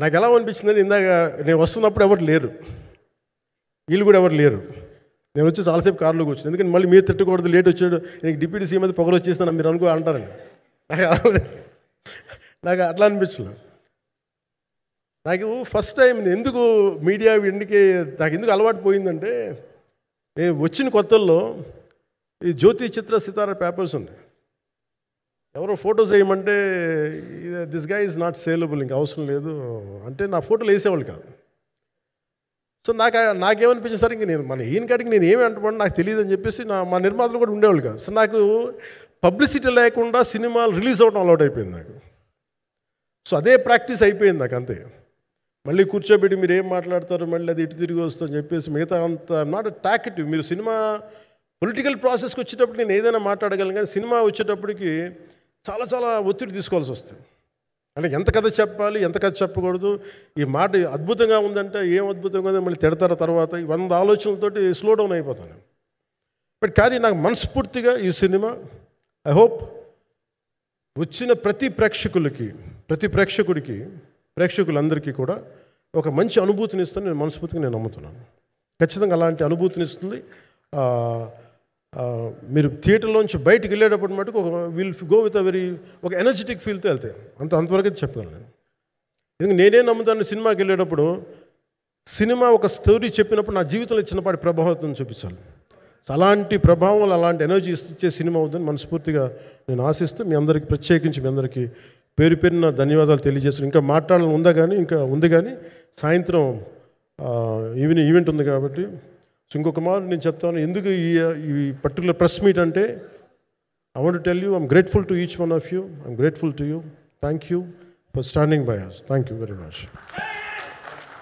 నాకు ఎలా అనిపించిందని ఇందాక నేను వస్తున్నప్పుడు ఎవరు లేరు, వీళ్ళు కూడా ఎవరు లేరు. నేను వచ్చి చాలాసేపు కారులో కూర్చుని, ఎందుకంటే మళ్ళీ మీరు తిట్టకూడదు, లేట్ వచ్చాడు, నీకు డిప్యూటీ సీఎం అయితే పొగలు వచ్చేస్తాను మీరు అంటారండి. నాకు అట్లా అనిపించలేదు. నాకు ఫస్ట్ టైం ఎందుకు మీడియా ఇంటికి నాకు ఎందుకు అలవాటు పోయిందంటే, నేను వచ్చిన కొత్తల్లో ఈ జ్యోతి చిత్ర సితారా పేపర్స్ ఉన్నాయి. ఎవరో ఫొటోస్ వేయమంటే దిస్ గా ఈజ్ నాట్ సేలబుల్, ఇంకా అవసరం లేదు అంటే నా ఫోటోలు వేసేవాళ్ళు కాదు. సో నాకేమనిపించింది సార్, ఇంక నేను మన ఈయన కాడికి నేను ఏమి అంటున్నాను నాకు తెలియదు అని చెప్పేసి మా నిర్మాతలు కూడా ఉండేవాళ్ళు కాదు. సో నాకు పబ్లిసిటీ లేకుండా సినిమాలు రిలీజ్ అవ్వడం అలవాటు అయిపోయింది నాకు. సో అదే ప్రాక్టీస్ అయిపోయింది నాకు అంతే. మళ్ళీ కూర్చోబెట్టి మీరు ఏం మాట్లాడతారు, మళ్ళీ అది ఇటు తిరిగి వస్తుందని చెప్పేసి మిగతా అంత నాట్ టాకెటివ్. మీరు సినిమా పొలిటికల్ ప్రాసెస్కి వచ్చేటప్పుడు నేను ఏదైనా మాట్లాడగలను, కానీ సినిమా వచ్చేటప్పటికి చాలా చాలా ఒత్తిడి తీసుకోవాల్సి వస్తుంది. అంటే ఎంత కథ చెప్పాలి, ఎంత కథ చెప్పకూడదు, ఈ మాట అద్భుతంగా ఉందంటే ఏం అద్భుతంగా ఉందని మళ్ళీ తిడతారు. తర్వాత 100 ఆలోచనలతోటి స్లో డౌన్ అయిపోతాను. బట్ కానీ నాకు మనస్ఫూర్తిగా ఈ సినిమా ఐ హోప్ వచ్చిన ప్రతి ప్రేక్షకుడికి ప్రేక్షకులందరికీ కూడా ఒక మంచి అనుభూతిని ఇస్తుంది. నేను మనస్ఫూర్తిగా నేను నమ్ముతున్నాను. ఖచ్చితంగా అలాంటి అనుభూతిని ఇస్తుంది. మీరు థియేటర్లోంచి బయటికి వెళ్ళేటప్పుడు మటుకు విల్ గో విత్ ఒక ఎనర్జెటిక్ ఫీల్తో వెళ్తాయి. అంతవరకు చెప్పగలను నేను. ఎందుకంటే నేనే నమ్ముతాను, సినిమాకి వెళ్ళేటప్పుడు సినిమా ఒక స్టోరీ చెప్పినప్పుడు నా జీవితంలో చిన్నపాటి ప్రభావం చూపించాలి. అలాంటి ప్రభావం, అలాంటి ఎనర్జీ ఇచ్చే సినిమా అవుతుందని మనస్ఫూర్తిగా నేను ఆశిస్తూ మీ అందరికీ ప్రత్యేకించి మీ అందరికీ పేరు పేరున ధన్యవాదాలు తెలియజేస్తాను. ఇంకా మాట్లాడాలని ఉంది కానీ సాయంత్రం ఈవెంట్ ఉంది కాబట్టి. సో ఇంకొక మారు నేను చెప్తాను ఎందుకు ఈ పర్టికులర్ ప్రెస్ మీట్ అంటే, I want to tell you I'm grateful to each one of you. I'm grateful to you. Thank you for standing by us. Thank you very much.